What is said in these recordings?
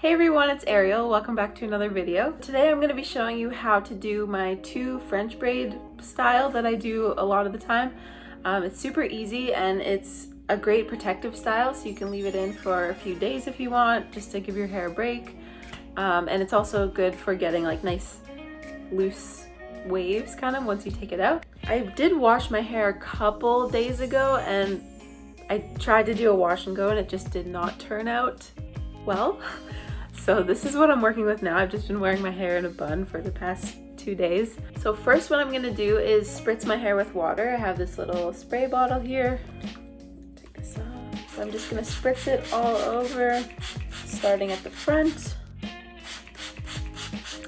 Hey everyone, it's Ariel. Welcome back to another video. Today I'm going to be showing you how to do my two French braid style that I do a lot of the time. It's super easy and it's a great protective style, so you can leave it in for a few days if you want, just to give your hair a break. And it's also good for getting like nice loose waves kind of once you take it out. I did wash my hair a couple days ago and I tried to do a wash and go and it just did not turn out well. So this is what I'm working with now. I've just been wearing my hair in a bun for the past 2 days. So first what I'm gonna do is spritz my hair with water. I have this little spray bottle here. Take this off. So I'm just gonna spritz it all over, starting at the front.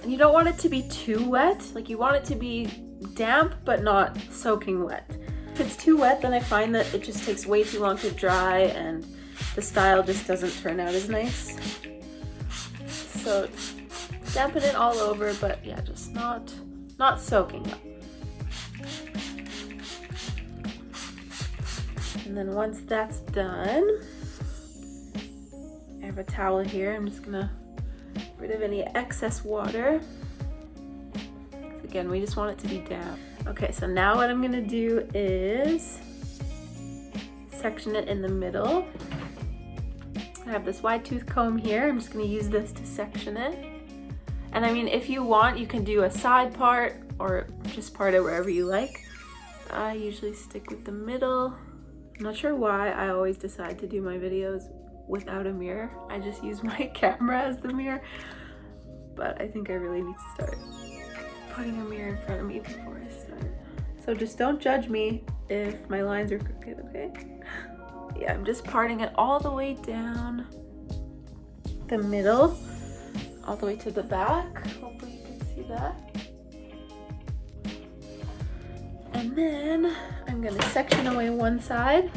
And you don't want it to be too wet. Like you want it to be damp, but not soaking wet. If it's too wet, then I find that it just takes way too long to dry and the style just doesn't turn out as nice. So dampen it all over, but yeah, just not soaking wet. And then once that's done, I have a towel here. I'm just gonna get rid of any excess water. Again, we just want it to be damp. Okay, so now what I'm gonna do is section it in the middle. I have this wide tooth comb here. I'm just gonna use this to section it. And I mean, if you want, you can do a side part or just part it wherever you like. I usually stick with the middle. I'm not sure why I always decide to do my videos without a mirror. I just use my camera as the mirror. But I think I really need to start putting a mirror in front of me before I start. So just don't judge me if my lines are crooked, okay? Yeah, I'm just parting it all the way down the middle, all the way to the back. Hopefully you can see that. And then I'm gonna section away one side.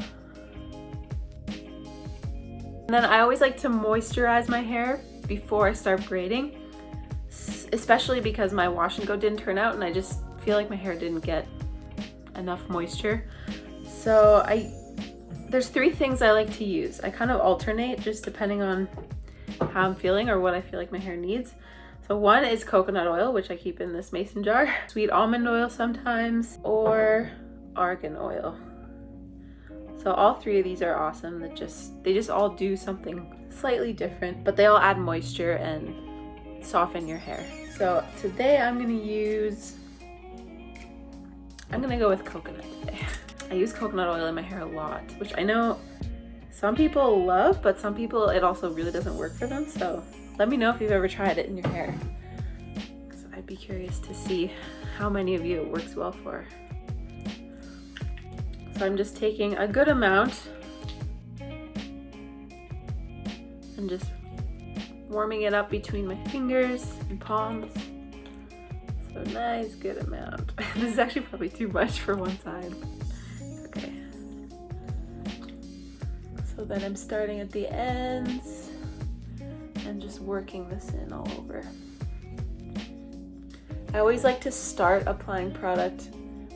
And then I always like to moisturize my hair before I start braiding, especially because my wash and go didn't turn out and I just feel like my hair didn't get enough moisture. So there's 3 things I like to use. I kind of alternate just depending on how I'm feeling or what I feel like my hair needs. So one is coconut oil, which I keep in this mason jar. Sweet almond oil sometimes, or argan oil. So all 3 of these are awesome. They just all do something slightly different, but they all add moisture and soften your hair. So today I'm gonna go with coconut today. I use coconut oil in my hair a lot, which I know some people love, but some people it also really doesn't work for them. So let me know if you've ever tried it in your hair, because I'd be curious to see how many of you it works well for. So I'm just taking a good amount and just warming it up between my fingers and palms. So nice, good amount. This is actually probably too much for one side. Okay. So then I'm starting at the ends and just working this in all over. I always like to start applying product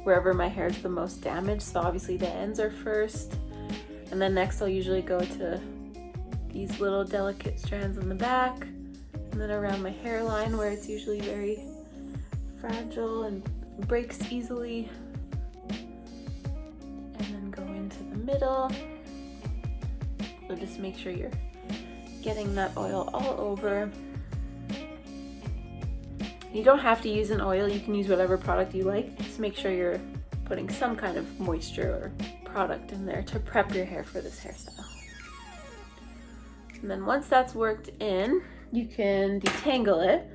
wherever my hair is the most damaged. So obviously the ends are first, and then next I'll usually go to these little delicate strands on the back, and then around my hairline where it's usually very fragile and breaks easily, and then go into the middle. So just make sure you're getting that oil all over. You don't have to use an oil, you can use whatever product you like. Just make sure you're putting some kind of moisture or product in there to prep your hair for this hairstyle. And then once that's worked in, you can detangle it.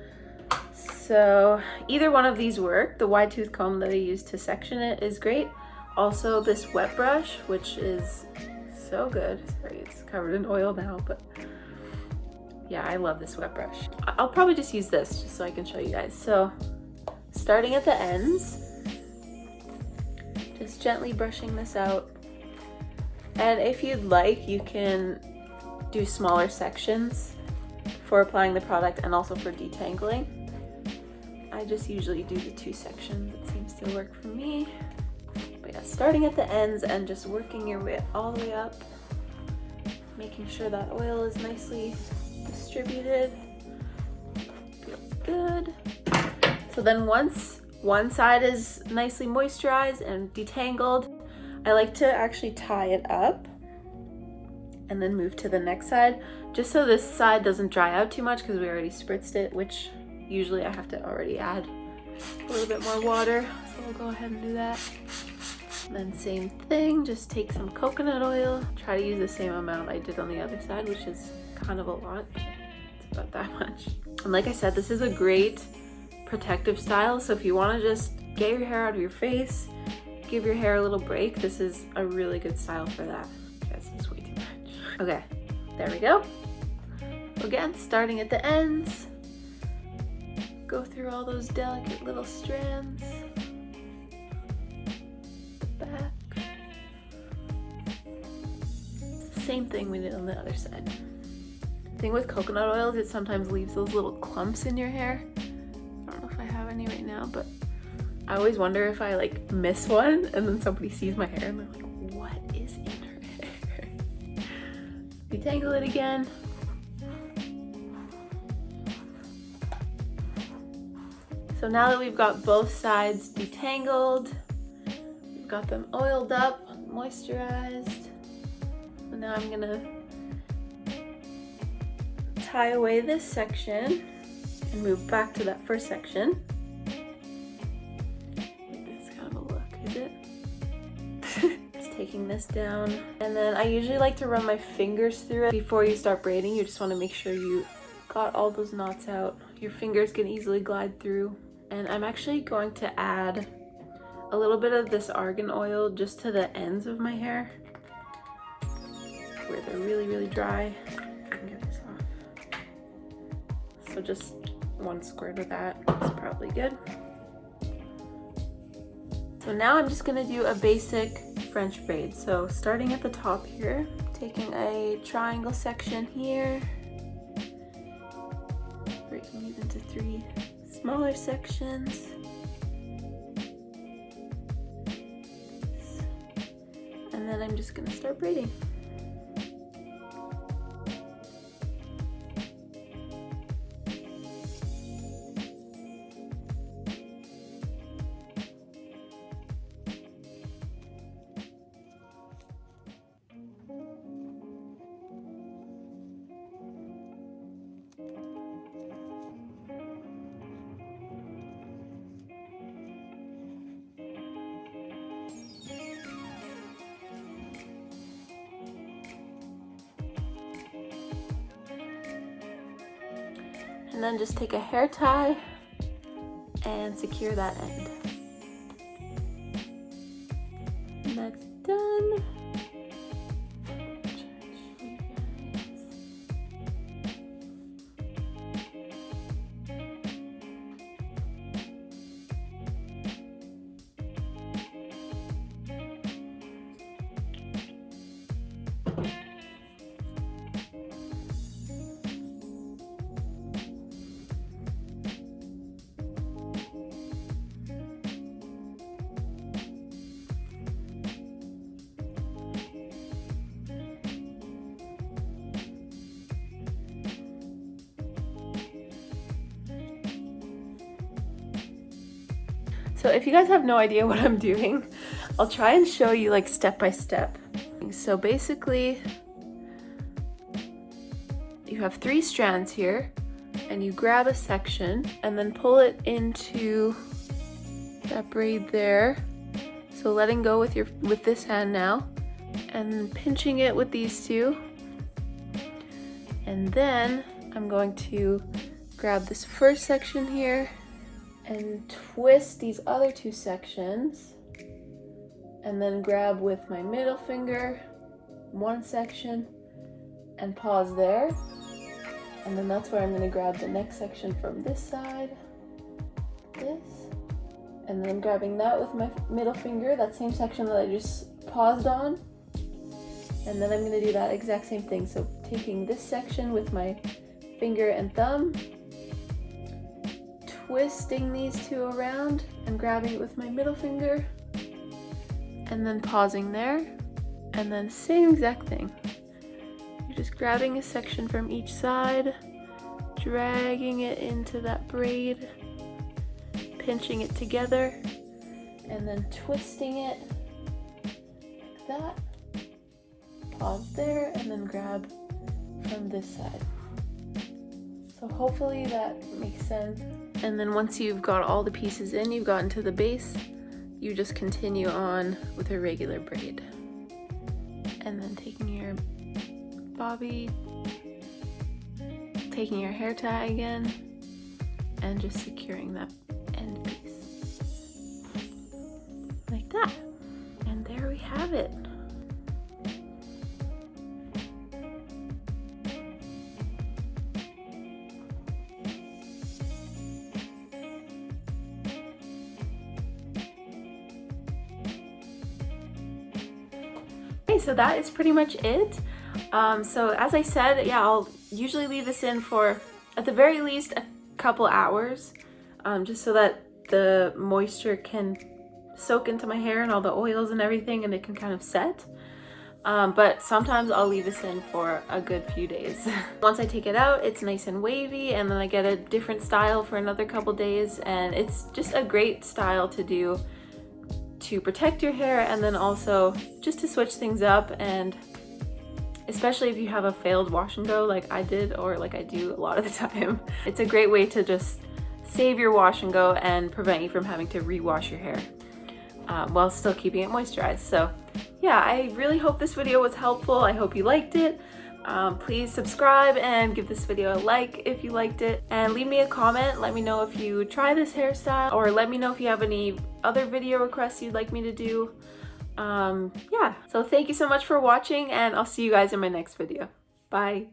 So either one of these work. The wide tooth comb that I use to section it is great. Also this wet brush, which is so good. Sorry, it's covered in oil now, but yeah, I love this wet brush. I'll probably just use this just so I can show you guys. So starting at the ends, just gently brushing this out. And if you'd like, you can do smaller sections for applying the product and also for detangling. I just usually do the 2 sections. It seems to work for me. But yeah, starting at the ends and just working your way all the way up, making sure that oil is nicely distributed. Feels good. So then once one side is nicely moisturized and detangled, I like to actually tie it up and then move to the next side, just so this side doesn't dry out too much because we already spritzed it, which usually I have to already add a little bit more water. So we'll go ahead and do that. And then same thing, just take some coconut oil. Try to use the same amount I did on the other side, which is kind of a lot. It's about that much. And like I said, this is a great protective style. So if you want to just get your hair out of your face, give your hair a little break, this is a really good style for that. This is way too much. Okay, there we go. Again, starting at the ends, go through all those delicate little strands. The back. Same thing we did on the other side. The thing with coconut oil is it sometimes leaves those little clumps in your hair. I don't know if I have any right now, but I always wonder if I like miss one and then somebody sees my hair and they're like, what is in her hair? Detangle it again. So now that we've got both sides detangled, we've got them oiled up, moisturized. So now I'm gonna tie away this section and move back to that first section. It's kind of a look, is it? Just taking this down. And then I usually like to run my fingers through it before you start braiding. You just want to make sure you got all those knots out. Your fingers can easily glide through. And I'm actually going to add a little bit of this argan oil just to the ends of my hair where they're really, really dry. I can get this off. So just 1 squirt of that is probably good. So now I'm just gonna do a basic French braid. So starting at the top here, taking a triangle section here, breaking these into 3 smaller sections. And then I'm just gonna start braiding. And then just take a hair tie and secure that end. And that's done. So if you guys have no idea what I'm doing, I'll try and show you like step by step. So basically, you have 3 strands here, and you grab a section and then pull it into that braid there. So letting go with this hand now, and pinching it with these 2. And then I'm going to grab this first section here and twist these other 2 sections, and then grab with my middle finger 1 section and pause there. And then that's where I'm going to grab the next section from this side, this, and then I'm grabbing that with my middle finger, that same section that I just paused on, and then I'm going to do that exact same thing. So taking this section with my finger and thumb, twisting these 2 around and grabbing it with my middle finger, and then pausing there, and then same exact thing. You're just grabbing a section from each side, dragging it into that braid, pinching it together, and then twisting it like that. Pause there, and then grab from this side. So hopefully that makes sense. And then once you've got all the pieces in, you've gotten to the base, you just continue on with a regular braid. And then taking your bobby, taking your hair tie again, and just securing that end piece. Like that. And there we have it. Okay, so that is pretty much it. So as I said, yeah, I'll usually leave this in for, at the very least, a couple hours, just so that the moisture can soak into my hair and all the oils and everything, and it can kind of set. But sometimes I'll leave this in for a good few days. Once I take it out, it's nice and wavy, and then I get a different style for another couple days, and it's just a great style to do to protect your hair, and then also just to switch things up, and especially if you have a failed wash and go like I did, or like I do a lot of the time. It's a great way to just save your wash and go and prevent you from having to rewash your hair while still keeping it moisturized. So yeah, I really hope this video was helpful. I hope you liked it. Please subscribe and give this video a like if you liked it, and leave me a comment. Let me know if you try this hairstyle, or let me know if you have any other video requests you'd like me to do. Yeah, so thank you so much for watching, and I'll see you guys in my next video. Bye.